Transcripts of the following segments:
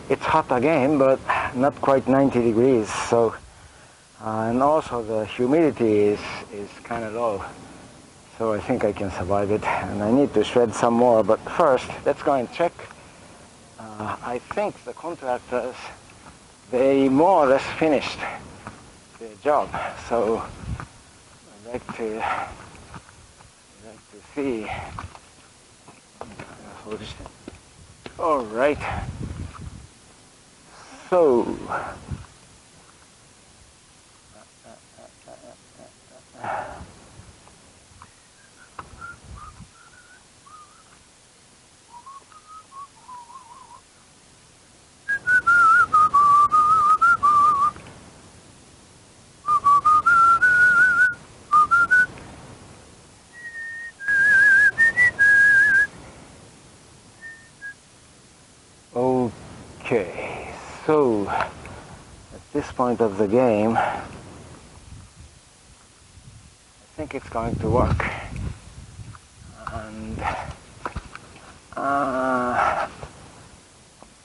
It's hot again, but not quite 90 degrees. So, and also the humidity is kind of low. So I think I can survive it. And I need to shred some more. But first, let's go and check. I think the contractors, they more or less finished their job. So I'd like to see. All right. So okay, so at this point of the game, I think it's going to work. And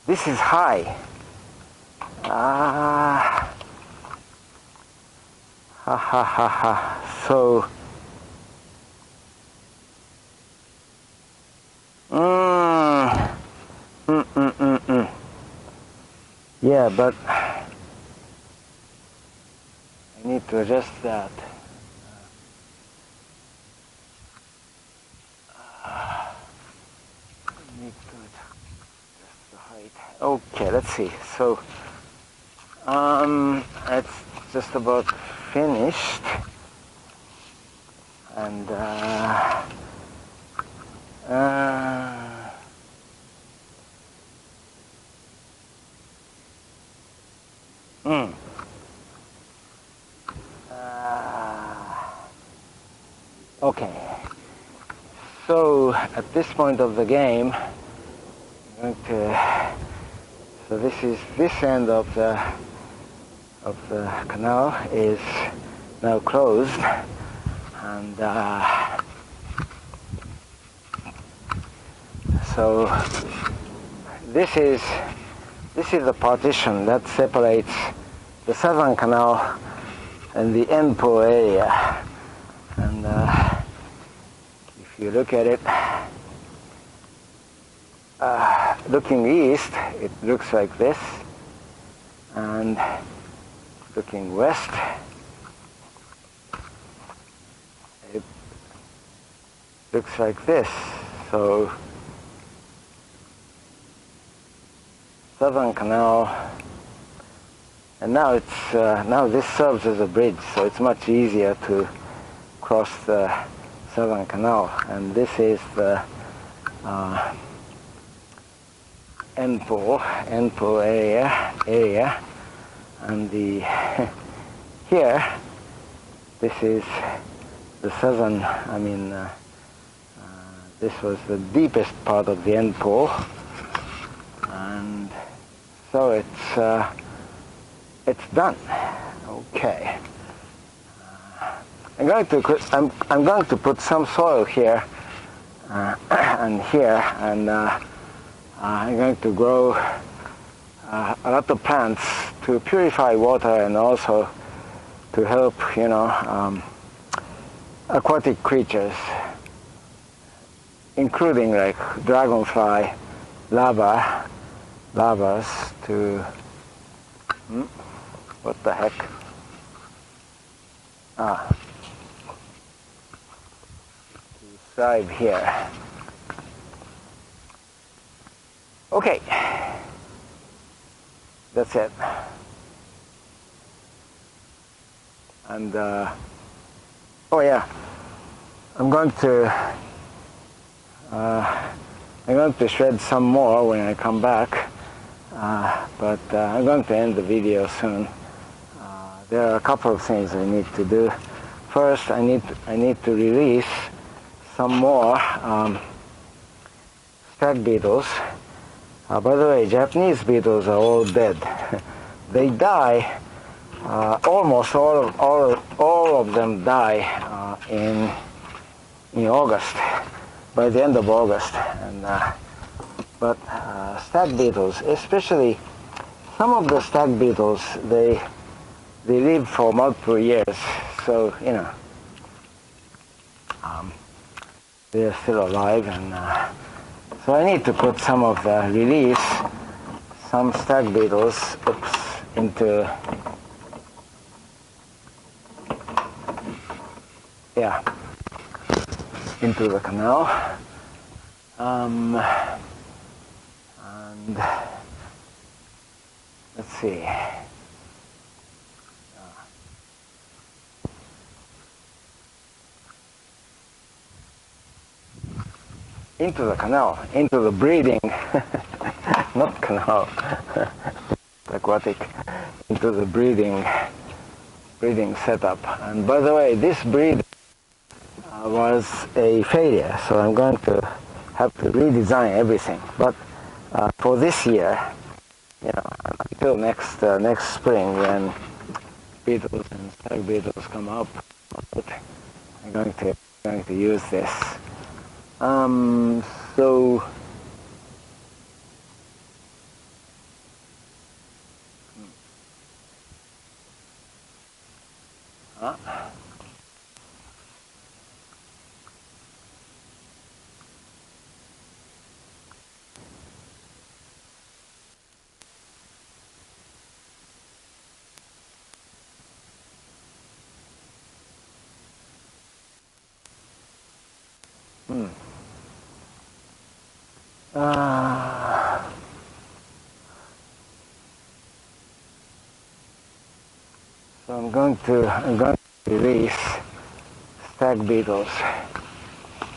this is high. Ha ha ha ha. So yeah, but I need to adjust that. Need to adjust the height. Okay, let's see. So it's just about finished, and okay, so at this point of the game, I'm going to, so this end of the canal is now closed, and so this is the partition that separates the southern canal and the end pool area. And if you look at it, looking east, it looks like this, and looking west, it looks like this. So southern canal, and now it's now this serves as a bridge, so it's much easier to cross the southern canal. And this is the end pool area, and the here, this is the southern. I mean, this was the deepest part of the end pool, and so it's done. Okay. I'm going to put some soil here and here, and I'm going to grow a lot of plants to purify water and also to help, aquatic creatures, including like dragonfly larvas to what the heck? To thrive here. Okay, that's it. And oh yeah, I'm going to shred some more when I come back, but I'm going to end the video soon. There are a couple of things I need to do. First, I need to release some more stag beetles. By the way, Japanese beetles are all dead. They die. Almost all of them die in August. By the end of August, and But stag beetles, especially some of the stag beetles, they live for multiple years, so they are still alive, and so I need to put some of the release, some stag beetles, into into the canal, and let's see. Into the canal, into the breeding, not canal, aquatic, into the breeding setup. And by the way, this breed was a failure, so I'm going to have to redesign everything. But for this year, until next spring, when beetles and stag beetles come up, I'm going to use this. So so I'm going to release stag beetles.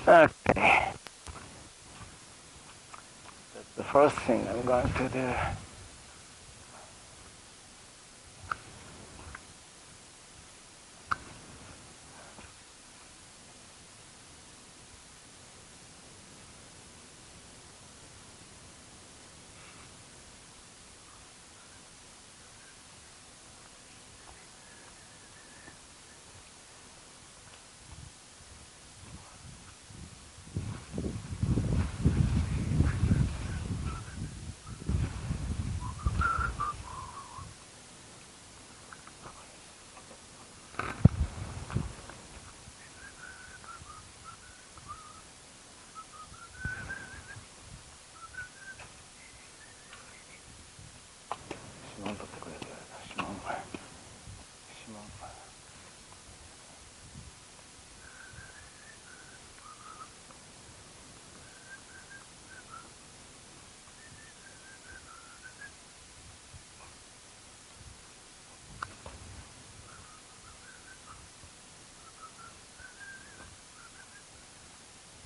Okay, that's the first thing I'm going to do.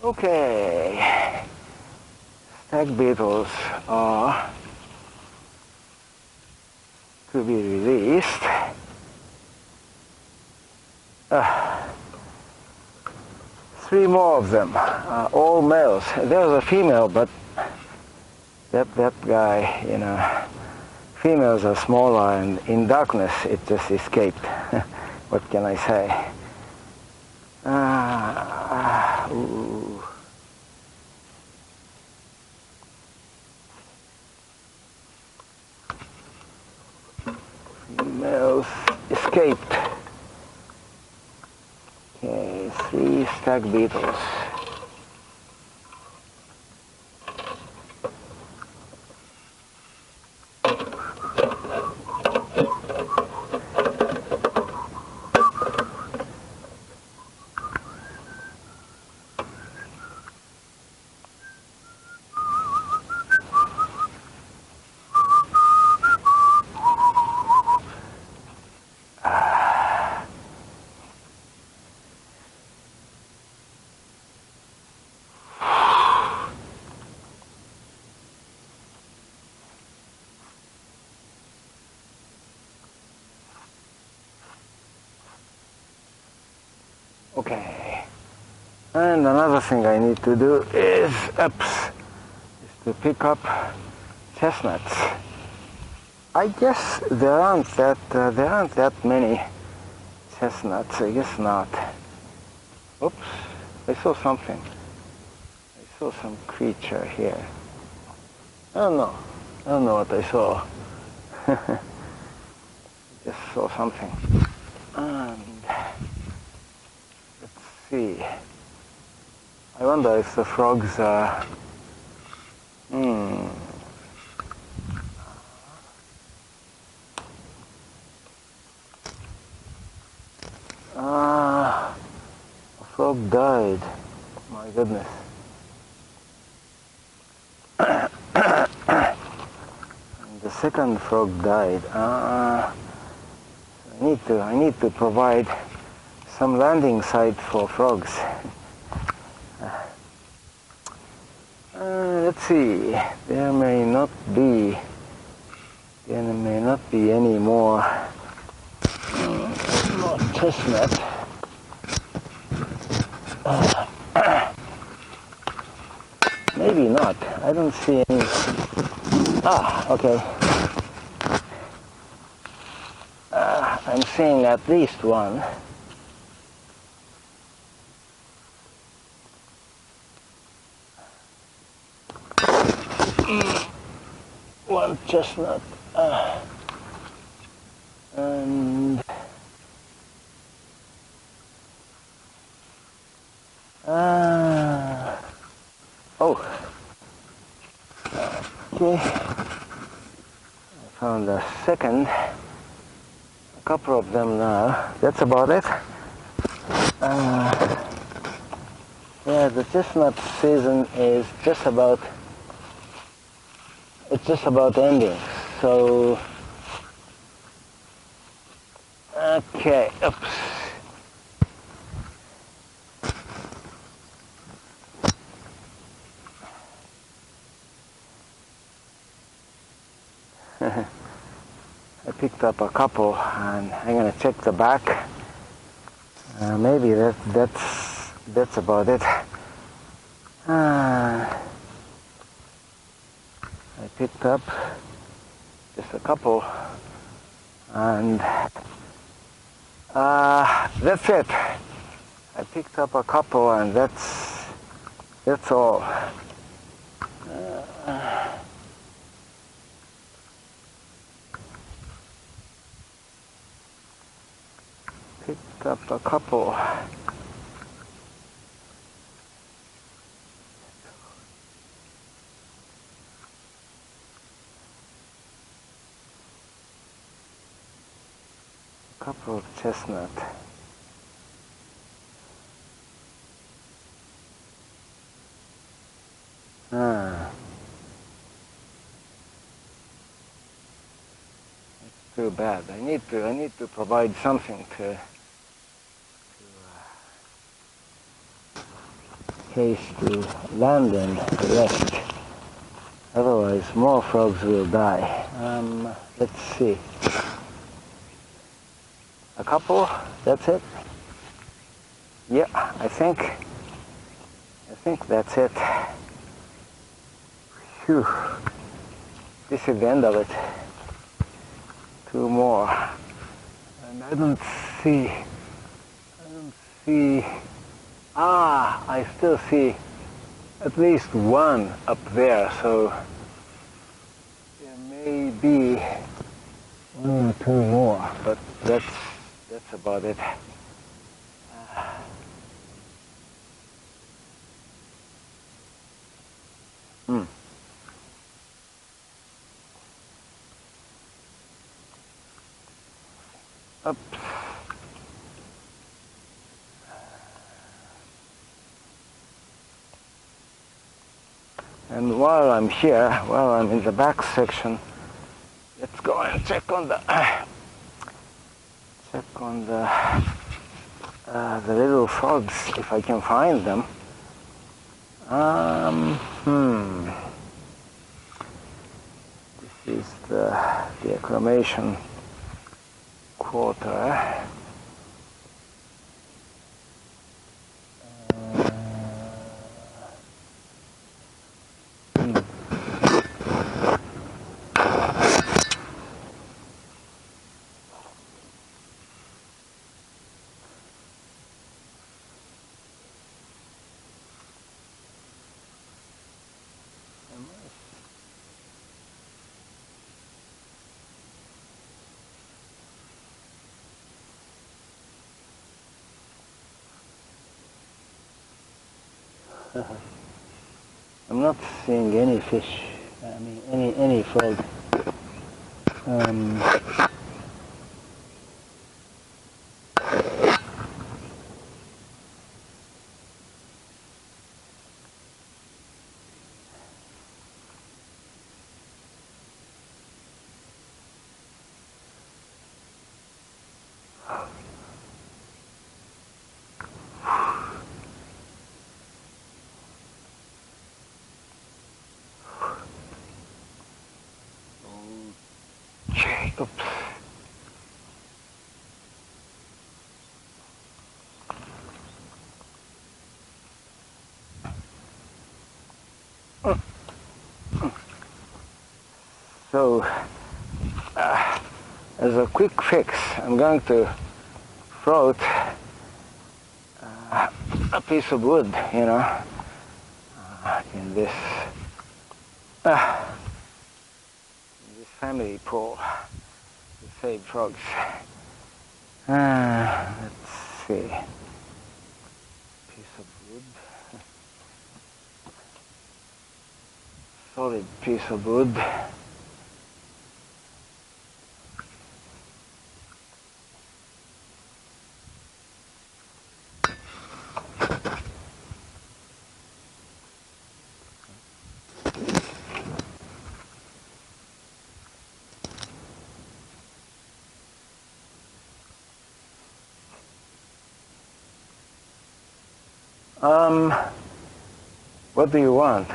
Okay, stag beetles are to be released. 3 more of them, all males. There's a female, but that guy, females are smaller, and in darkness it just escaped. What can I say? Females escaped. Okay, 3 stag beetles. Okay, and another thing I need to do is to pick up chestnuts. I guess there aren't that many chestnuts. I guess not. Oops! I saw something. I saw some creature here. I don't know. I don't know what I saw. Just saw something. And let's see. I wonder if the frogs are... A frog died. My goodness. And the second frog died. I need to provide some landing site for frogs. Let's see. There may not be any more chestnut. Maybe not. I don't see any. Okay. I'm seeing at least one. One chestnut. And okay. I found a second. A couple of them now. That's about it. Yeah, the chestnut season is just about ending. So okay, oops. I picked up a couple, and I'm gonna check the back. Maybe that's about it. I picked up just a couple, and that's it. I picked up a couple, and that's all. Picked up a couple. Couple of chestnut. It's too bad. I need to provide something to case to land and rest. Otherwise, more frogs will die. Let's see. A couple, that's it. Yeah, I think that's it. Phew. This is the end of it. Two more. And I don't see, I still see at least one up there, so there may be one or two more, but that's about it. Up. And while I'm here, while I'm in the back section, let's go and check on the little frogs if I can find them. This is the acclimation quarter. I'm not seeing any fish. I mean, any frog. Okay, oops. So, as a quick fix, I'm going to float a piece of wood, in this family pool to save frogs. Let's see. Piece of wood. Solid piece of wood. What do you want?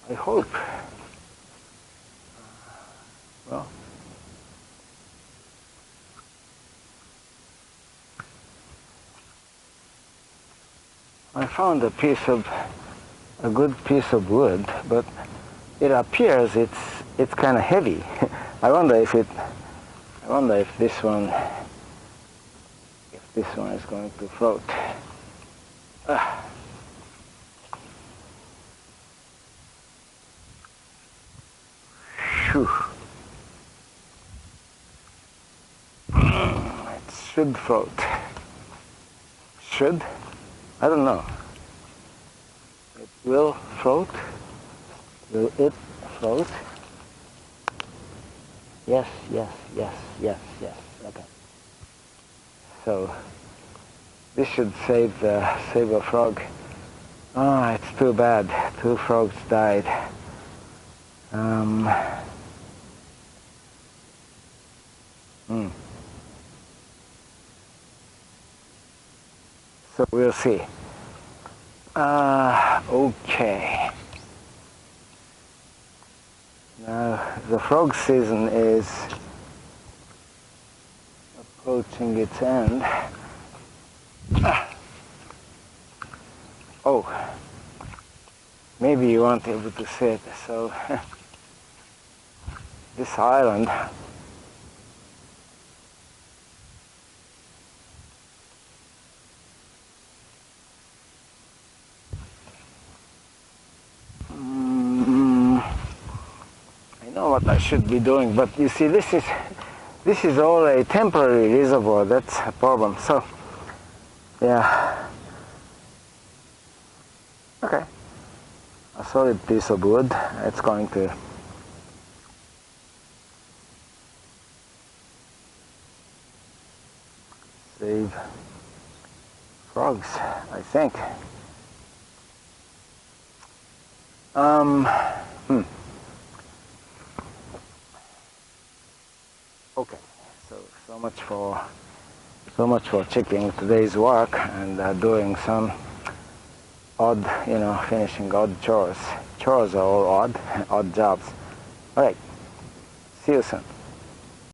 I hope. Well, I found a good piece of wood, but it appears it's kind of heavy. I wonder if this one is going to float. Phew. It should float. Should? I don't know. It will float. Will it float? Yes. Okay. So this should save a frog. Oh, it's too bad. 2 frogs died. So we'll see. Okay. Now the frog season is approaching its end. Oh, maybe you won't be able to see it. So this island what I should be doing, but you see, this is all a temporary reservoir. That's a problem. So yeah, okay, a solid piece of wood. It's going to save frogs, I think. Okay, so much for checking today's work and doing some odd, finishing odd chores. Chores are all odd jobs. All right, see you soon.